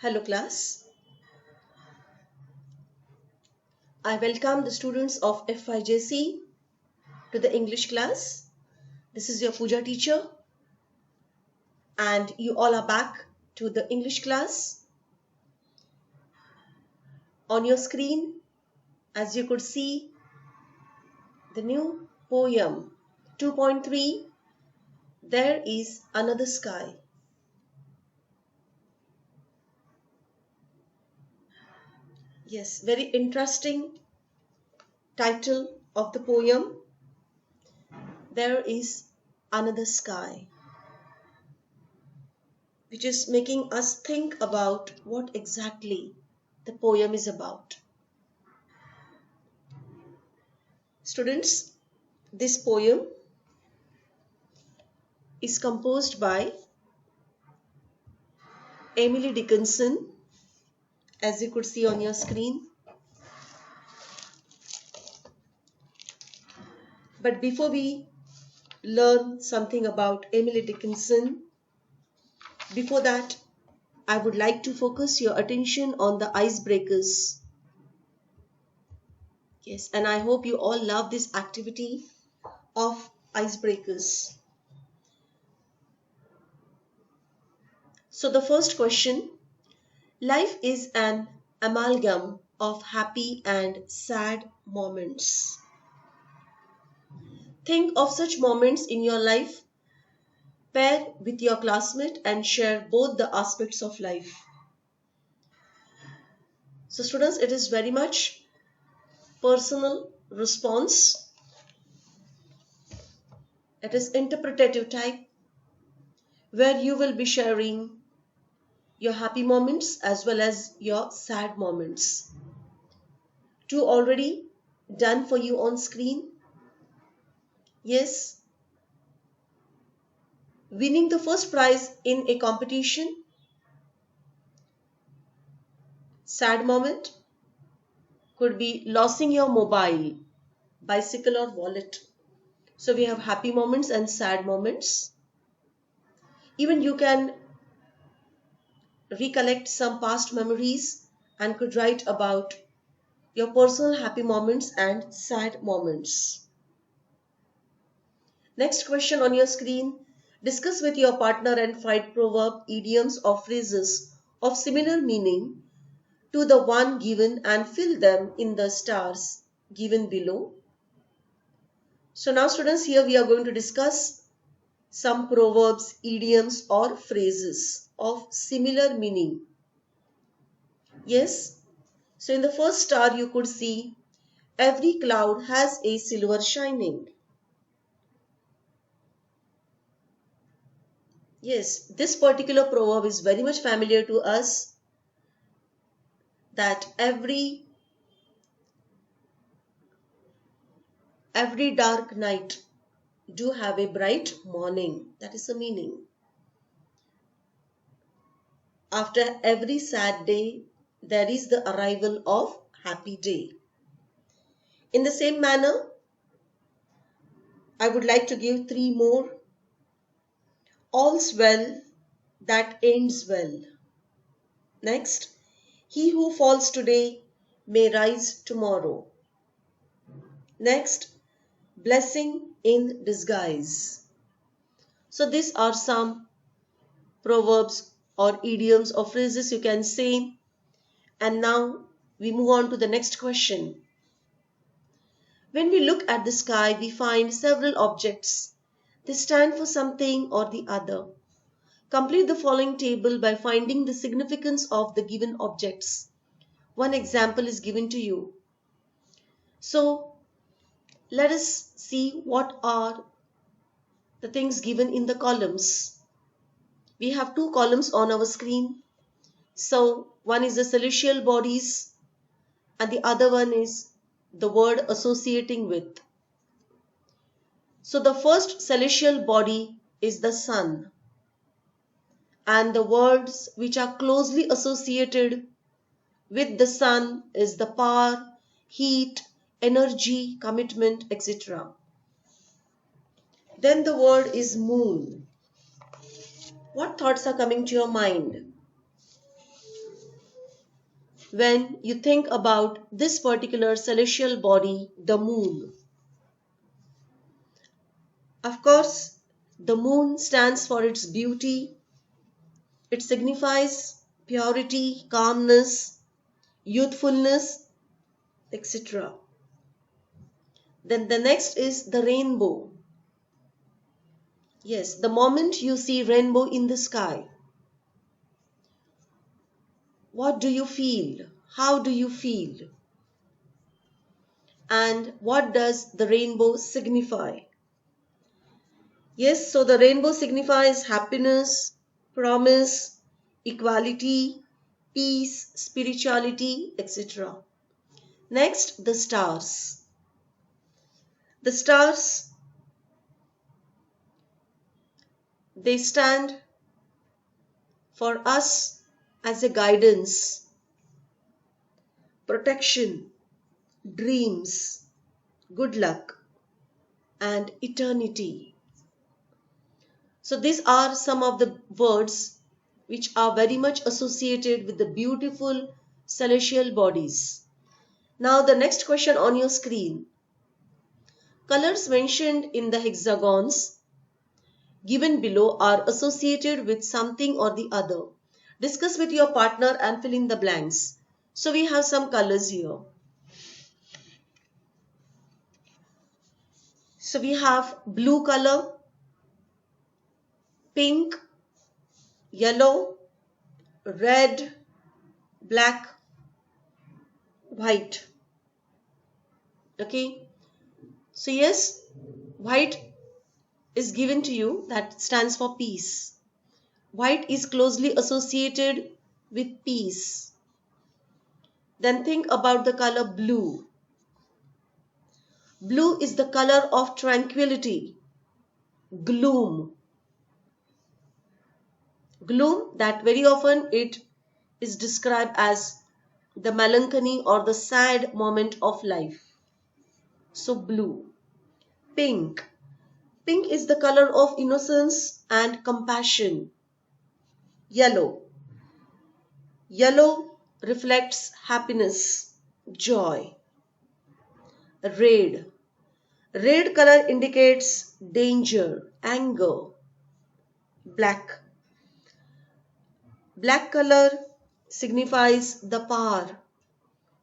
Hello class, I welcome the students of FIJC to the English class. This is your Pooja teacher and you all are back to the English class. On your screen, as you could see, the new poem 2.3, There is Another Sky. Yes, very interesting title of the poem, There is Another Sky, which is making us think about what exactly the poem is about. Students, this poem is composed by Emily Dickinson, as you could see on your screen. But before we learn something about Emily Dickinson, before that, I would like to focus your attention on the icebreakers. Yes, and I hope you all love this activity of icebreakers. So the first question, life is an amalgam of happy and sad moments. Think of such moments in your life, pair with your classmate and share both the aspects of life. So students, it is very much personal response. It is interpretative type where you will be sharing your happy moments as well as your sad moments. Two already done for you on screen. Yes, winning the first prize in a competition. Sad moment could be losing your mobile, bicycle or wallet. So we have happy moments and sad moments. Even you can recollect some past memories and could write about your personal happy moments and sad moments. Next question on your screen. Discuss with your partner and find proverb, idioms or phrases of similar meaning to the one given and fill them in the stars given below. So now students, here we are going to discuss some proverbs, idioms or phrases of similar meaning. Yes, so in the first star you could see every cloud has a silver shining. Yes, this particular proverb is very much familiar to us, that every dark night do have a bright morning. That is the meaning. After every sad day, there is the arrival of happy day. In the same manner, I would like to give three more. All's well that ends well. Next, he who falls today may rise tomorrow. Next, blessing in disguise. So these are some proverbs or idioms or phrases you can say. And now we move on to the next question. When we look at the sky, we find several objects. They stand for something or the other. Complete the following table by finding the significance of the given objects. One example is given to you. So let us see what are the things given in the columns. We have two columns on our screen. So one is the celestial bodies and the other one is the word associating with. So the first celestial body is the sun, and the words which are closely associated with the sun is the power, heat, energy, commitment, etc. Then the word is moon. What thoughts are coming to your mind? when you think about this particular celestial body, the moon? Of course, the moon stands for its beauty. It signifies purity, calmness, youthfulness, etc. Then the next is the rainbow. Yes, the moment you see rainbow in the sky, what do you feel? How do you feel? And what does the rainbow signify? Yes, so the rainbow signifies happiness, promise, equality, peace, spirituality, etc. Next, the stars. The stars, they stand for us as a guidance, protection, dreams, good luck, and eternity. So these are some of the words which are very much associated with the beautiful celestial bodies. Now the next question on your screen. Colors mentioned in the hexagons given below are associated with something or the other. Discuss with your partner and fill in the blanks. So we have some colors here. So we have blue color, pink, yellow, red, black, white. Okay. So yes, white is given to you, that stands for peace. White is closely associated with peace. Then think about the color blue. Blue is the color of tranquility, gloom. Gloom, that very often it is described as the melancholy or the sad moment of life. So blue. Pink. Pink is the color of innocence and compassion. Yellow. Yellow reflects happiness, joy. Red. Red color indicates danger, anger. Black. Black color signifies the power,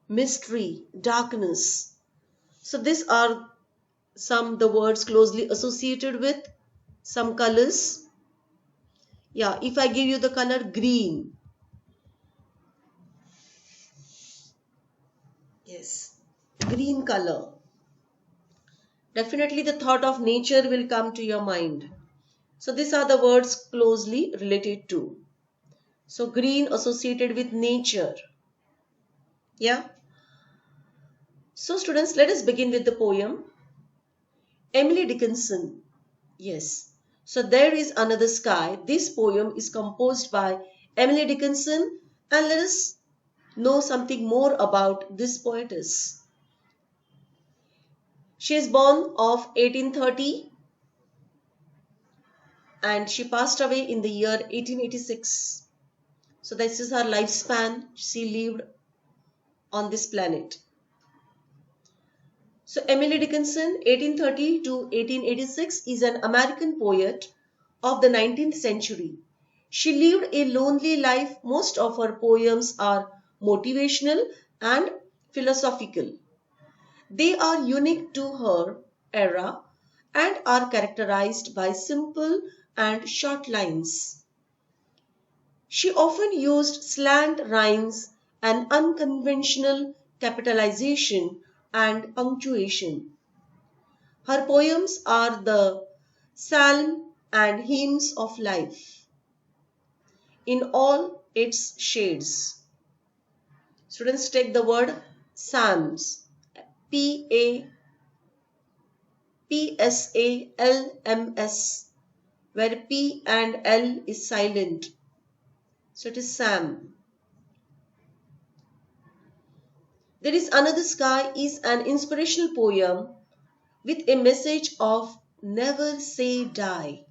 mystery, darkness. So these are some the words closely associated with some colors. Yeah, if I give you the color green. Yes, green color. Definitely the thought of nature will come to your mind. So these are the words closely related to. So green associated with nature. Yeah. So students, let us begin with the poem. Emily Dickinson. Yes. So there is another sky. This poem is composed by Emily Dickinson, and let us know something more about this poetess. She is born of 1830 and she passed away in the year 1886. So this is her lifespan. She lived on this planet. So Emily Dickinson, 1830 to 1886, is an American poet of the 19th century. She lived a lonely life. Most of her poems are motivational and philosophical. They are unique to her era and are characterized by simple and short lines. She often used slant rhymes and unconventional capitalization and punctuation. Her poems are the psalm and hymns of life in all its shades. Students, take the word psalms, Psalms, where P and L is silent. So it is Sam. There is Another Sky is an inspirational poem with a message of never say die.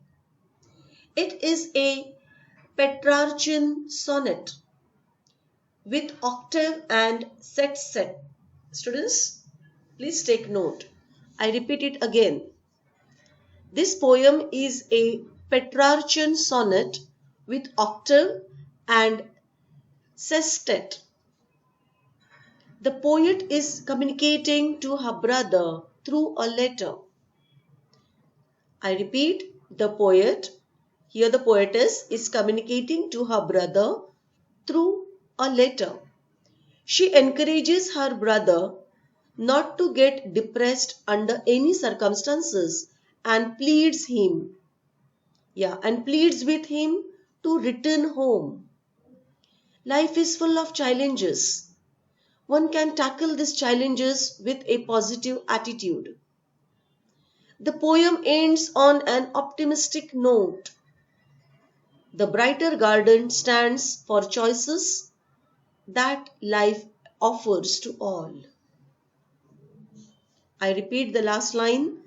It is a Petrarchan sonnet with octave and sextet. Students, please take note. I repeat it again. This poem is a Petrarchan sonnet with octave and sestet. The poet is communicating to her brother through a letter. I repeat, the poetess is communicating to her brother through a letter. She encourages her brother not to get depressed under any circumstances and pleads with him to return home. Life is full of challenges. One can tackle these challenges with a positive attitude. The poem ends on an optimistic note. The brighter garden stands for choices that life offers to all. I repeat the last line.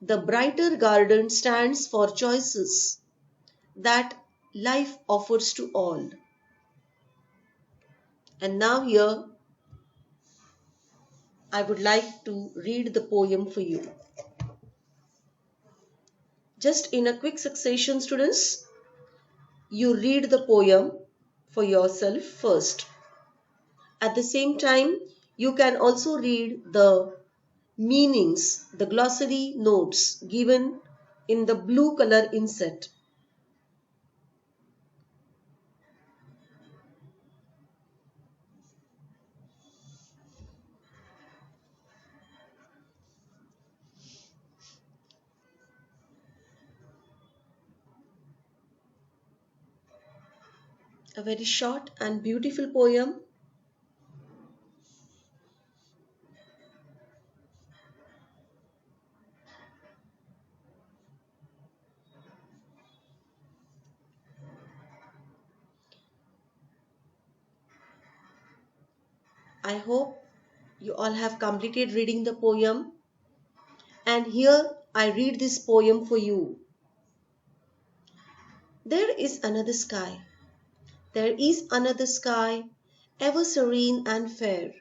The brighter garden stands for choices that life offers to all. And now here I would like to read the poem for you. Just in a quick succession, students, you read the poem for yourself first. At the same time, you can also read the meanings, the glossary notes given in the blue color inset. A very short and beautiful poem. I hope you all have completed reading the poem. And here I read this poem for you. There is another sky. There is another sky, ever serene and fair.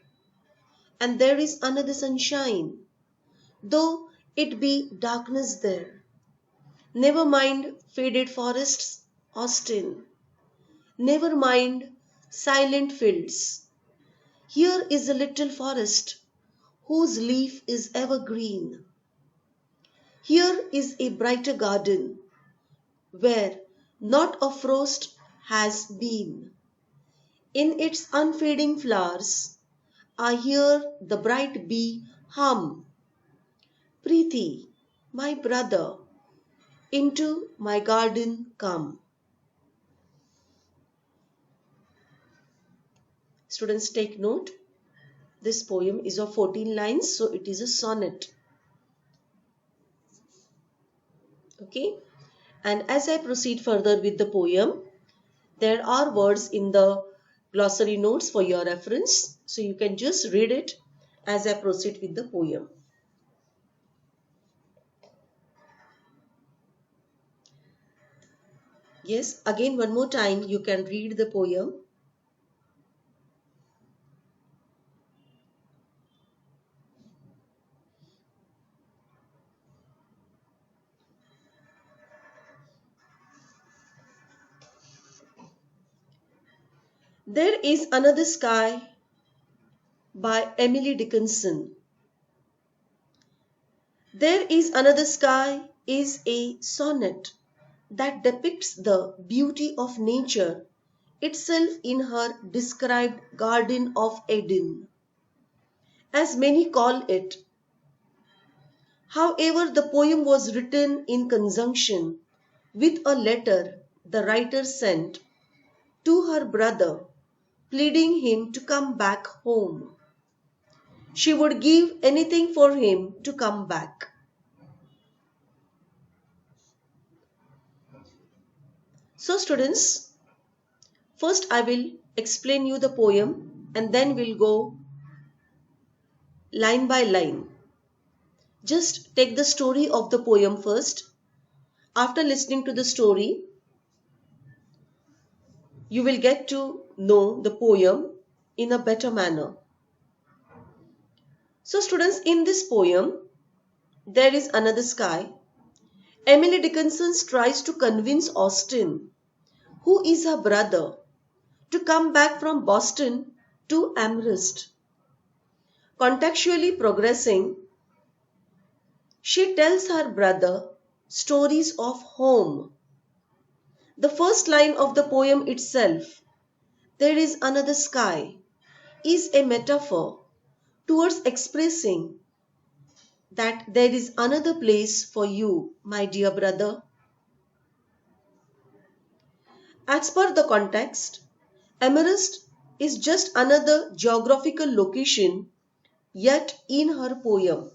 And there is another sunshine, though it be darkness there. Never mind faded forests, Austin. Never mind silent fields. Here is a little forest whose leaf is ever green. Here is a brighter garden where not a frost has been. In its unfading flowers, I hear the bright bee hum. Preeti, my brother, into my garden come. Students, take note. This poem is of 14 lines, so it is a sonnet. Okay, and as I proceed further with the poem, there are words in the glossary notes for your reference, so you can just read it as I proceed with the poem. Yes, again one more time you can read the poem. There is Another Sky by Emily Dickinson. There is Another Sky is a sonnet that depicts the beauty of nature itself in her described Garden of Eden, as many call it. However, the poem was written in conjunction with a letter the writer sent to her brother, pleading him to come back home. She would give anything for him to come back. So students, first I will explain you the poem and then we'll go line by line. Just take the story of the poem first. After listening to the story, you will get to know the poem in a better manner. So students, in this poem, there is another sky. Emily Dickinson tries to convince Austen, who is her brother, to come back from Boston to Amherst. Contextually progressing, she tells her brother stories of home. The first line of the poem itself, "There is another sky," is a metaphor towards expressing that there is another place for you, my dear brother. As per the context, Amherst is just another geographical location, yet in her poem,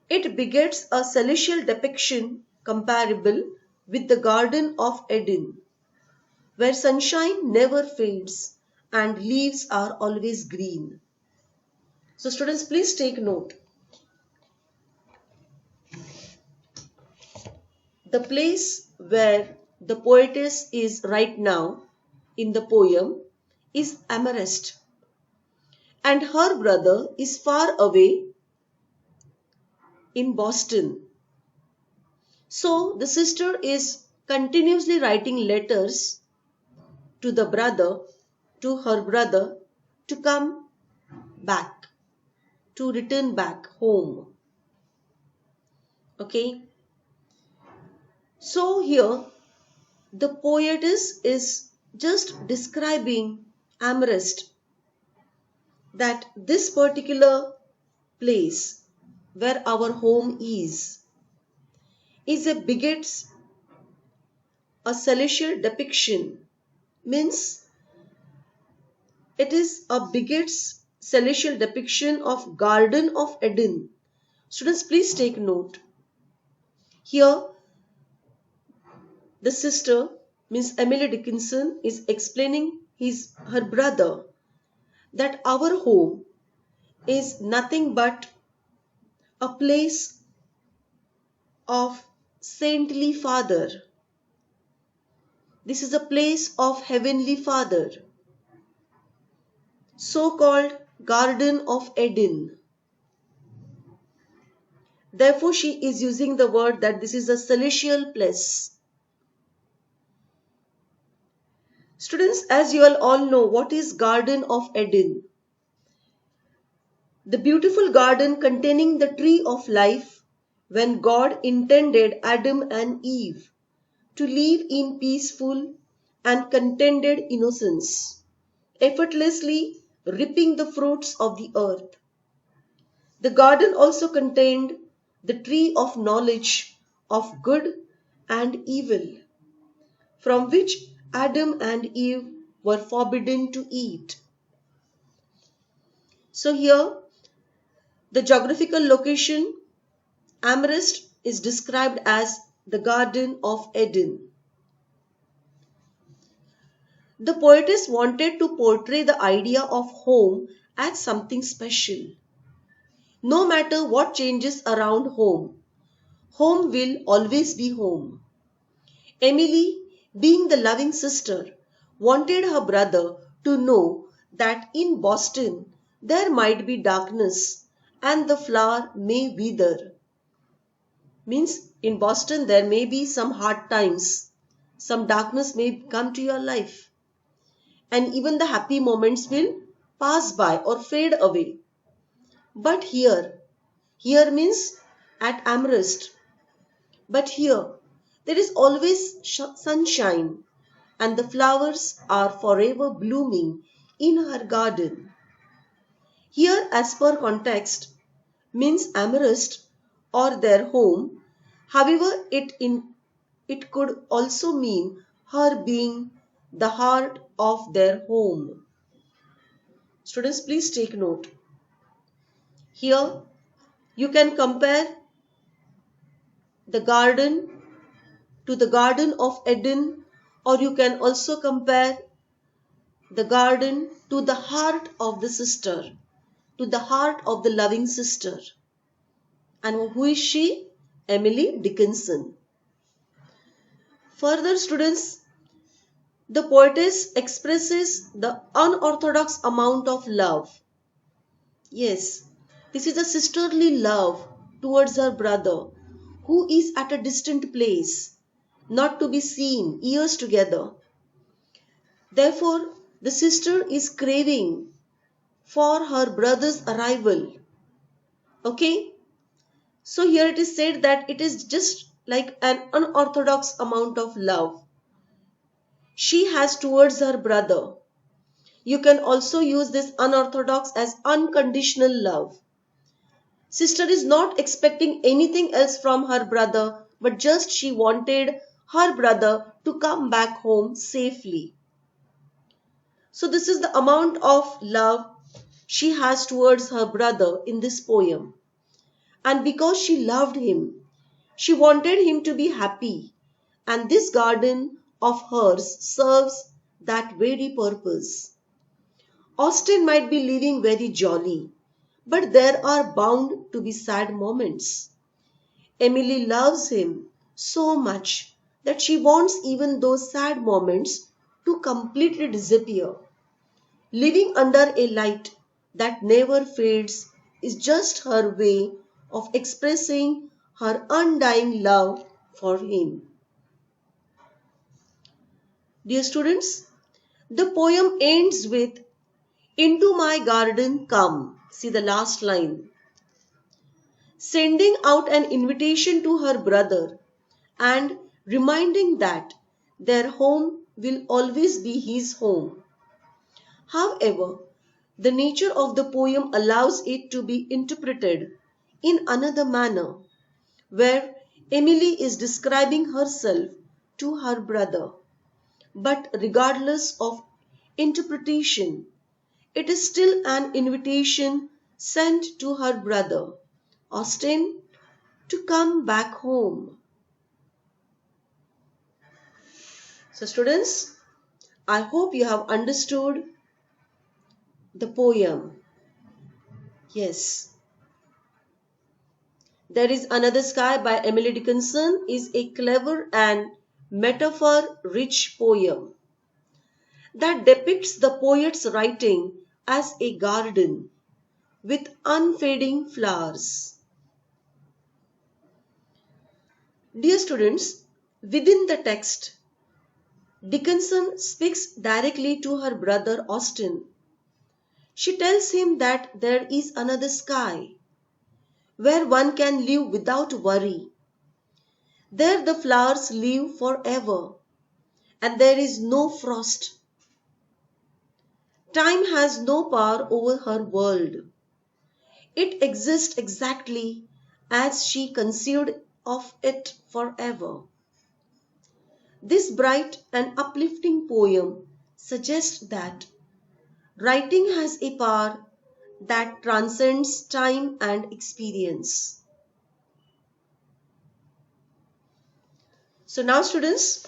it begets a celestial depiction comparable with the Garden of Eden, where sunshine never fades and leaves are always green. So students, please take note. The place where the poetess is right now in the poem is Amherst, and her brother is far away in Boston. So the sister is continuously writing letters to the brother, to her brother, to come back, to return back home. Okay. So here the poetess is just describing Amherst, that this particular place where our home is a begets a celestial depiction, means it is a begets celestial depiction of Garden of Eden. Students, please take note. Here the sister, Miss Emily Dickinson, is explaining her brother that our home is nothing but a place of saintly father. This is a place of heavenly father, so called Garden of Eden. Therefore, she is using the word that this is a celestial place. Students, as you all know, what is Garden of Eden? The beautiful garden containing the tree of life, when God intended Adam and Eve to live in peaceful and contented innocence, effortlessly reaping the fruits of the earth. The garden also contained the tree of knowledge of good and evil, from which Adam and Eve were forbidden to eat. So here, the geographical location Amherst is described as the Garden of Eden. The poetess wanted to portray the idea of home as something special. No matter what changes around home, home will always be home. Emily, being the loving sister, wanted her brother to know that in Boston there might be darkness and the flower may wither. Means in Boston there may be some hard times, some darkness may come to your life, and even the happy moments will pass by or fade away. But here means at Amherst, but here there is always sunshine and the flowers are forever blooming in her garden. Here, as per context, means Amherst or their home. However, it could also mean her being the heart of their home. Students, please take note. Here, you can compare the garden to the Garden of Eden, or you can also compare the garden to the heart of the sister, to the heart of the loving sister. And who is she? Emily Dickinson. Further, students, The poetess expresses the unorthodox amount of love. Yes, this is a sisterly love towards her brother who is at a distant place, not to be seen years together. Therefore, the sister is craving for her brother's arrival. Okay? So here it is said that it is just like an unorthodox amount of love she has towards her brother. You can also use this unorthodox as unconditional love. Sister is not expecting anything else from her brother, but just she wanted her brother to come back home safely. So this is the amount of love she has towards her brother in this poem. And because she loved him, she wanted him to be happy. And this garden of hers serves that very purpose. Austen might be living very jolly, but there are bound to be sad moments. Emily loves him so much that she wants even those sad moments to completely disappear. Living under a light that never fades is just her way of expressing her undying love for him. Dear students, the poem ends with "Into my garden come." See the last line. Sending out an invitation to her brother and reminding that their home will always be his home. However, the nature of the poem allows it to be interpreted in another manner, where Emily is describing herself to her brother. But regardless of interpretation, it is still an invitation sent to her brother, Austen, to come back home. So, students, I hope you have understood the poem. Yes. There is Another Sky by Emily Dickinson is a clever and metaphor-rich poem that depicts the poet's writing as a garden with unfading flowers. Dear students, within the text, Dickinson speaks directly to her brother Austen. She tells him that there is another sky where one can live without worry. There the flowers live forever and there is no frost. Time has no power over her world. It exists exactly as she conceived of it forever. This bright and uplifting poem suggests that writing has a power that transcends time and experience. So now students,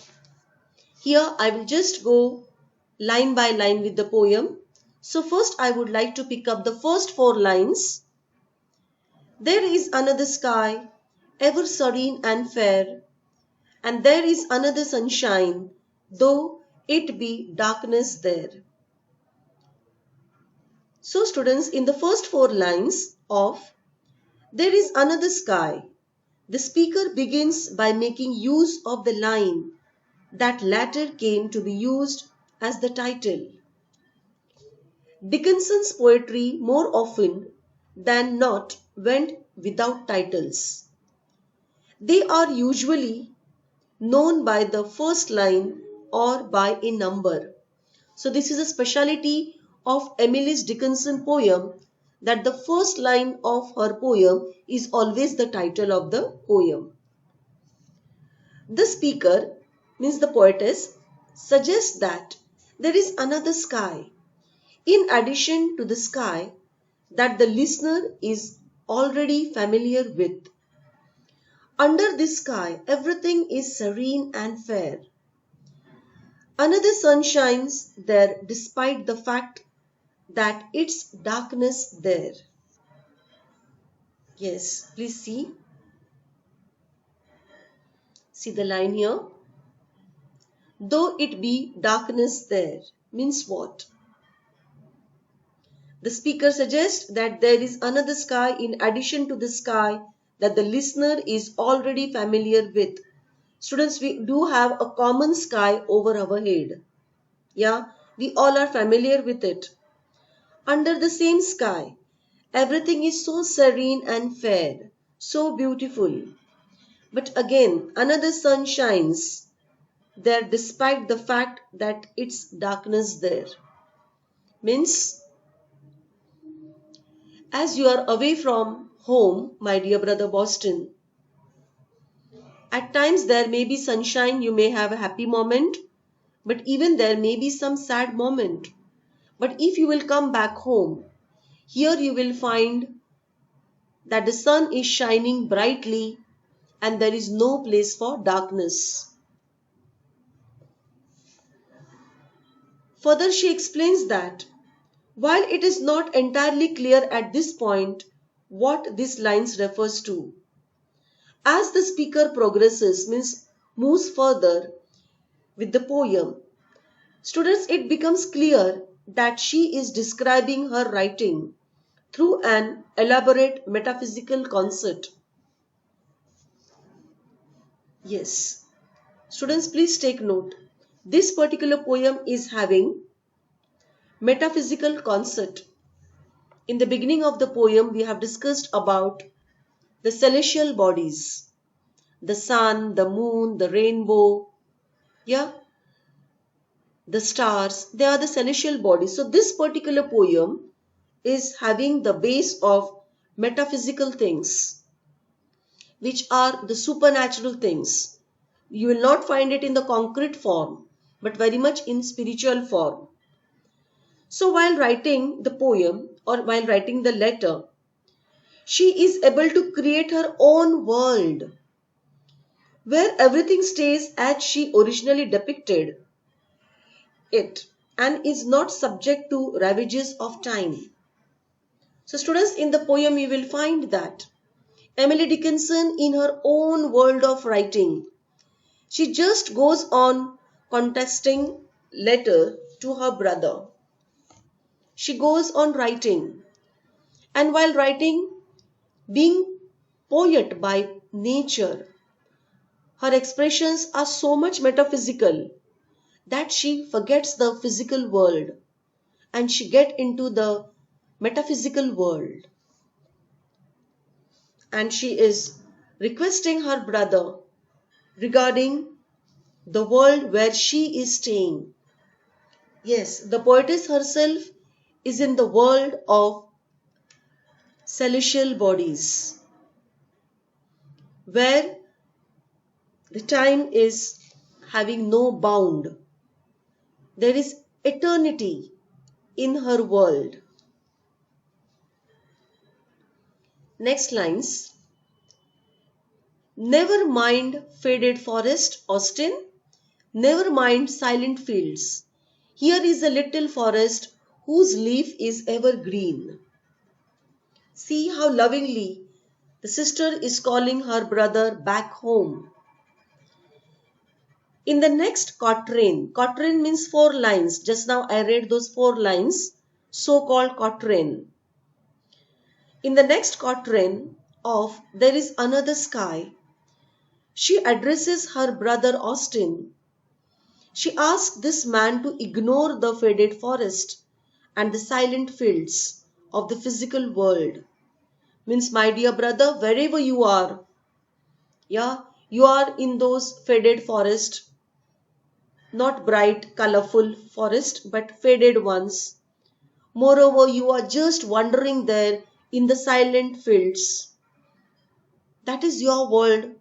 here I will just go line by line with the poem. So first I would like to pick up the first four lines. There is another sky, ever serene and fair, and there is another sunshine, though it be darkness there. So students, in the first four lines of There is another sky, the speaker begins by making use of the line that later came to be used as the title. Dickinson's poetry more often than not went without titles. They are usually known by the first line or by a number. So this is a speciality of Emily Dickinson poem, that the first line of her poem is always the title of the poem. The speaker, means the poetess, suggests that there is another sky, in addition to the sky that the listener is already familiar with. Under this sky, everything is serene and fair. Another sun shines there despite the fact that it's darkness there. Yes, please see. See the line here. though it be darkness there. Means what? The speaker suggests that there is another sky in addition to the sky that the listener is already familiar with. Students, we do have a common sky over our head. Yeah, we all are familiar with it. Under the same sky, everything is so serene and fair, so beautiful. But again, another sun shines there despite the fact that it's darkness there. Means, as you are away from home, my dear brother Boston, at times there may be sunshine, you may have a happy moment, but even there may be some sad moment. But if you will come back home, here you will find that the sun is shining brightly and there is no place for darkness. Further, she explains that while it is not entirely clear at this point what these lines refers to, as the speaker progresses, means moves further with the poem, students, it becomes clear that she is describing her writing through an elaborate metaphysical concept. Yes, students, please take note. This particular poem is having metaphysical concept. In the beginning of the poem, we have discussed about the celestial bodies, the sun, the moon, the rainbow, yeah, the stars, they are the celestial bodies. So this particular poem is having the base of metaphysical things, which are the supernatural things. You will not find it in the concrete form, but very much in spiritual form. So while writing the poem or while writing the letter, she is able to create her own world where everything stays as she originally depicted it and is not subject to ravages of time. So students, in the poem you will find that Emily Dickinson, in her own world of writing, she just goes on contesting letter to her brother. She goes on writing, and while writing, being poet by nature, her expressions are so much metaphysical that she forgets the physical world and she gets into the metaphysical world. And she is requesting her brother regarding the world where she is staying. Yes, the poetess herself is in the world of celestial bodies, where the time is having no bound. There is eternity in her world. Next lines. Never mind faded forest, Austen. Never mind silent fields. Here is a little forest whose leaf is evergreen. See how lovingly the sister is calling her brother back home. In the next quatrain, quatrain means 4 lines. Just now I read those 4 lines, so-called quatrain. In the next quatrain of There is Another Sky, she addresses her brother Austen. She asks this man to ignore the faded forest and the silent fields of the physical world. Means, my dear brother, wherever you are, yeah, you are in those faded forest, not bright, colorful forest, but faded ones. Moreover, you are just wandering there in the silent fields. That is your world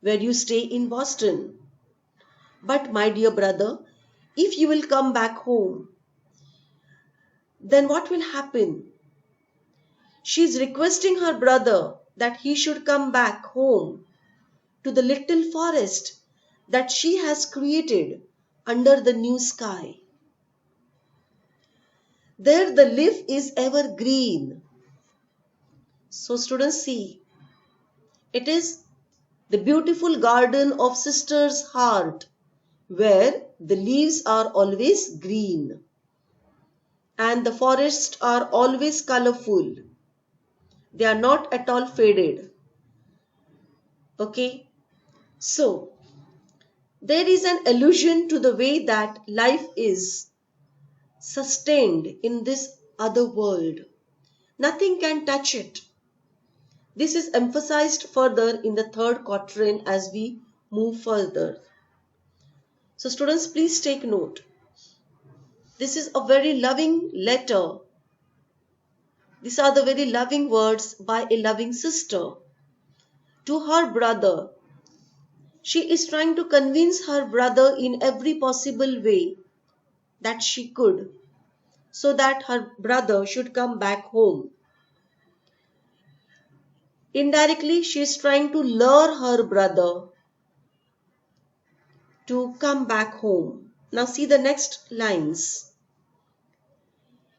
where you stay in Boston. But my dear brother, if you will come back home, then what will happen? She is requesting her brother that he should come back home to the little forest that she has created under the new sky. There the leaf is evergreen. So students, see, it is the beautiful garden of sister's heart where the leaves are always green and the forests are always colorful. They are not at all faded. Okay, so there is an allusion to the way that life is sustained in this other world. Nothing can touch it. This is emphasized further in the third quatrain as we move further. So students, please take note. This is a very loving letter. These are the very loving words by a loving sister to her brother. She is trying to convince her brother in every possible way that she could, so that her brother should come back home. Indirectly, she is trying to lure her brother to come back home. Now see the next lines.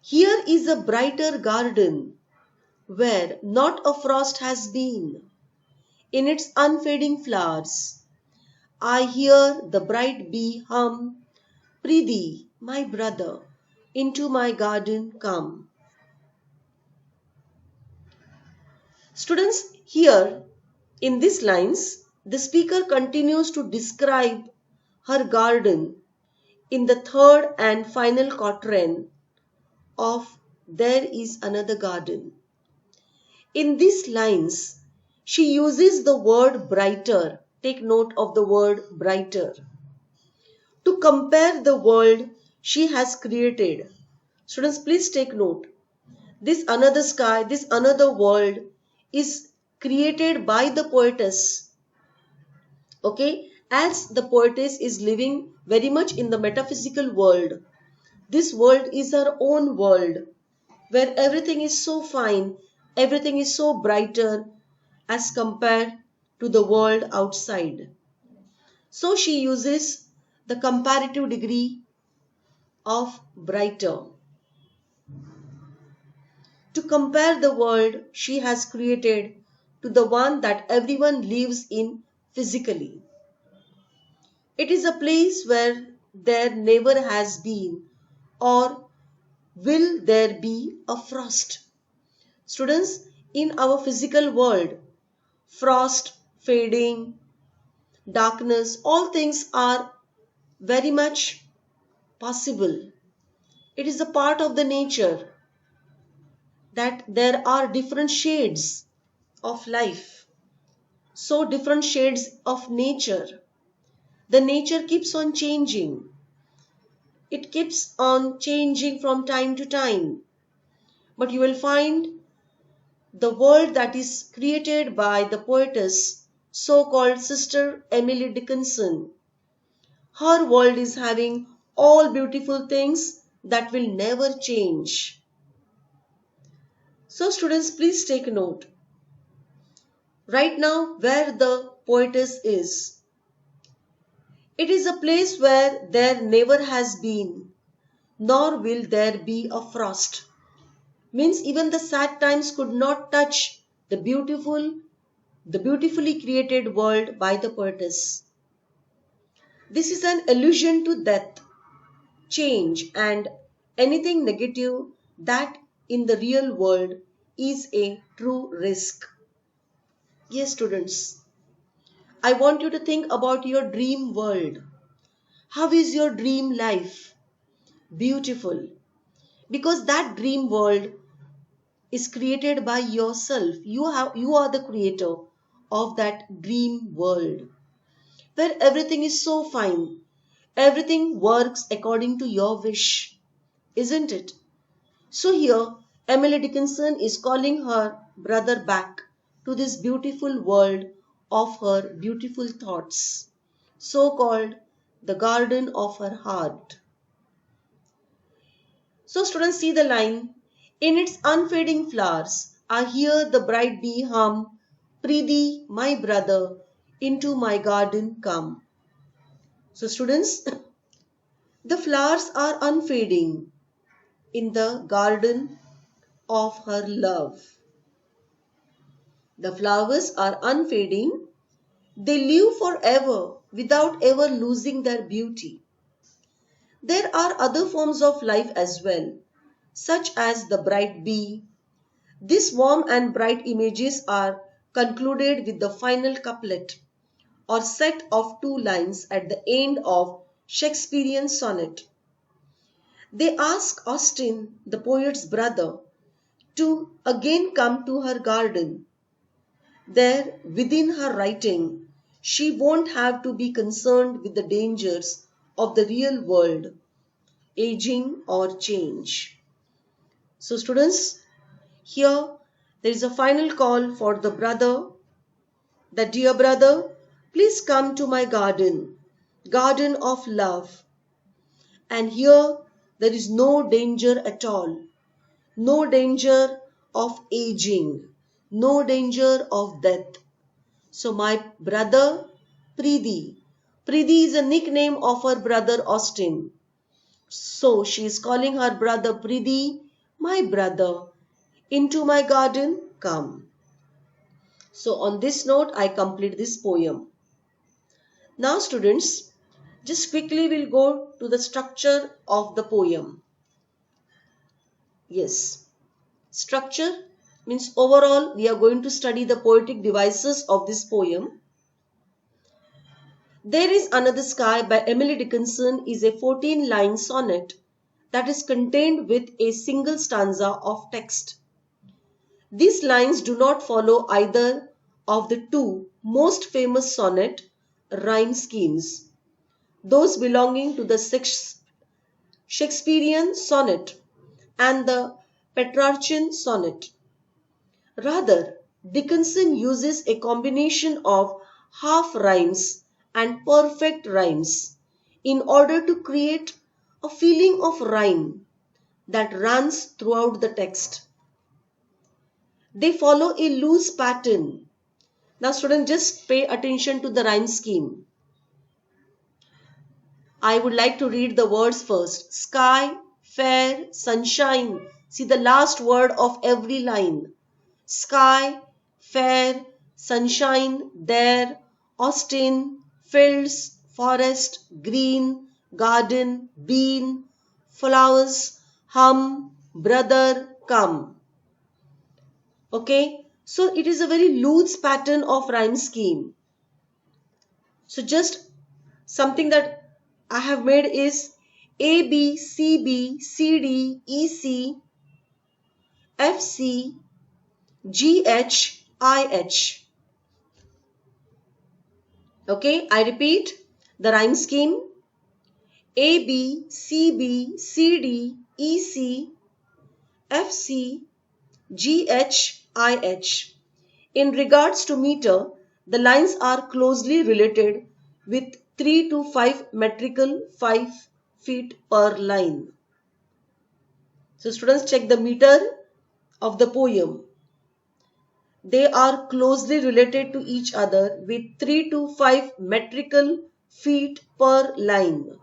Here is a brighter garden where not a frost has been. In its unfading flowers, I hear the bright bee hum, Prithee, my brother, into my garden come. Students, here in these lines, the speaker continues to describe her garden in the third and final quatrain of There is Another Garden. In these lines, she uses the word brighter. Take note of the word brighter. To compare the world she has created. Students, please take note. This another sky, this another world is created by the poetess. Okay, as the poetess is living very much in the metaphysical world, this world is her own world where everything is so fine, everything is so brighter as compared to the world outside. So she uses the comparative degree of brighter to compare the world she has created to the one that everyone lives in physically. It is a place where there never has been or will there be a frost. Students, in our physical world, frost, fading, darkness, all things are very much possible. It is a part of the nature that there are different shades of life, so different shades of nature. The nature keeps on changing. It keeps on changing from time to time. But you will find the world that is created by the poetess, so-called Sister Emily Dickinson. Her world is having all beautiful things that will never change. So students, please take note. Right now, where the poetess is, it is a place where there never has been, nor will there be a frost. Means even the sad times could not touch the beautifully created world by the poetess. This is an allusion to death, change, and anything negative that in the real world is a true risk. Yes, students, I want you to think about your dream world. How is your dream life? Beautiful. Because that dream world is created by yourself. You are the creator of that dream world where everything is so fine. Everything works according to your wish, isn't it? So here, Emily Dickinson is calling her brother back to this beautiful world of her beautiful thoughts, so called the garden of her heart. So students, see the line. In its unfading flowers, I hear the bright bee hum, Prithee, my brother, into my garden come. So students, the flowers are unfading in the garden of her love. The flowers are unfading. They live forever without ever losing their beauty. There are other forms of life as well, such as the bright bee. These warm and bright images are concluded with the final couplet or set of two lines at the end of Shakespearean sonnet. They ask Austen, the poet's brother, to again come to her garden. There, within her writing, she won't have to be concerned with the dangers of the real world, aging or change. So students, here there is a final call for the brother, that dear brother, please come to my garden, garden of love. And here there is no danger at all, no danger of aging, no danger of death. So my brother Preeti, Preeti is a nickname of her brother Austen. So she is calling her brother Preeti, my brother, into my garden come. So on this note, I complete this poem. Now students, just quickly we'll go to the structure of the poem. Yes, structure means overall we are going to study the poetic devices of this poem. There is Another Sky by Emily Dickinson is a 14-line sonnet that is contained with a single stanza of text. These lines do not follow either of the two most famous sonnet rhyme schemes, those belonging to the Shakespearean sonnet and the Petrarchan sonnet. Rather, Dickinson uses a combination of half rhymes and perfect rhymes in order to create a feeling of rhyme that runs throughout the text. They follow a loose pattern. Now students, just pay attention to the rhyme scheme. I would like to read the words first. Sky, fair, sunshine. See the last word of every line. Sky, fair, sunshine, there, Austen, fields, forest, green, garden, bean, flowers, hum, brother, come. Okay, so it is a very loose pattern of rhyme scheme. So just something that I have made is A, B, C, B, C, D, E, C, F, C, G, H, I, H. Okay, I repeat the rhyme scheme. A, B, C, B, C, D, E, C, F, C, G, H, I, H. In regards to meter, the lines are closely related with 3 to 5 metrical 5 feet per line. So students, check the meter of the poem. They are closely related to each other with 3 to 5 metrical feet per line.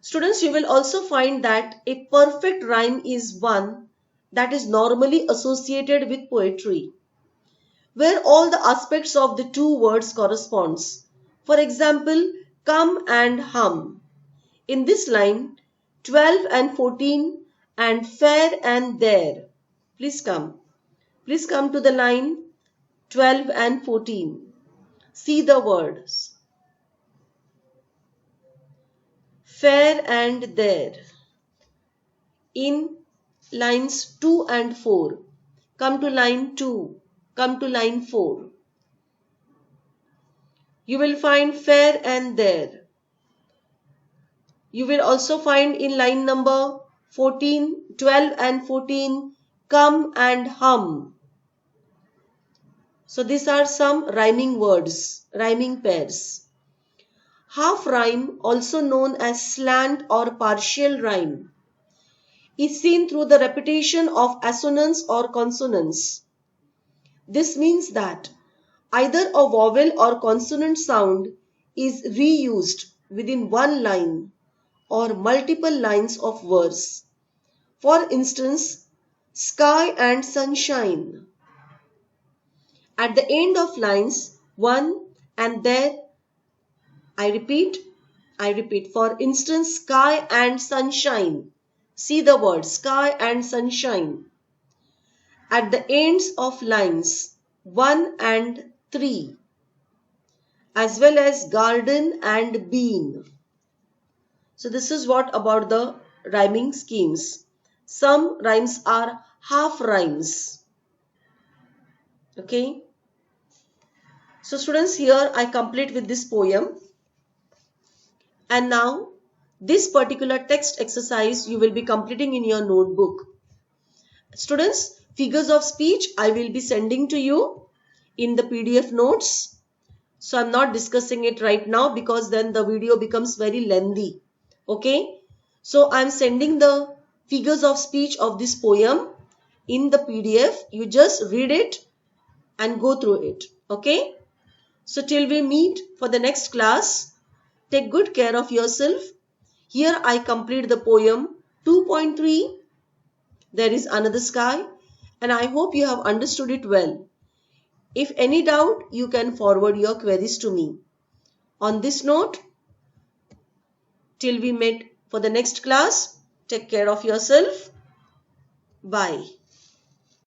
Students, you will also find that a perfect rhyme is one that is normally associated with poetry, where all the aspects of the two words corresponds. For example, come and hum. In this line, 12 and 14 and fair and there. Please come. Please come to the line 12 and 14. See the words. Fair and there. In lines 2 and 4. Come to line 2. Come to line 4. You will find fair and there. You will also find in line number 14, 12 and 14, come and hum. So these are some rhyming words, rhyming pairs. Half rhyme, also known as slant or partial rhyme, is seen through the repetition of assonance or consonants. This means that either a vowel or consonant sound is reused within one line or multiple lines of verse. For instance, sky and sunshine. At the end of lines 1 and there, I repeat. For instance, sky and sunshine. See the word sky and sunshine. At the ends of lines 1 and 3, as well as garden and bean. So this is what about the rhyming schemes. Some rhymes are half rhymes. Okay. So students, here I complete with this poem. And now this particular text exercise you will be completing in your notebook. Students, figures of speech I will be sending to you in the PDF notes. So I'm not discussing it right now because then the video becomes very lengthy. Okay. So I'm sending the figures of speech of this poem in the PDF. You just read it and go through it. Okay. So till we meet for the next class, take good care of yourself. Here I complete the poem 2.3. There is another sky, and I hope you have understood it well. If any doubt, you can forward your queries to me. On this note, till we meet for the next class, take care of yourself. Bye.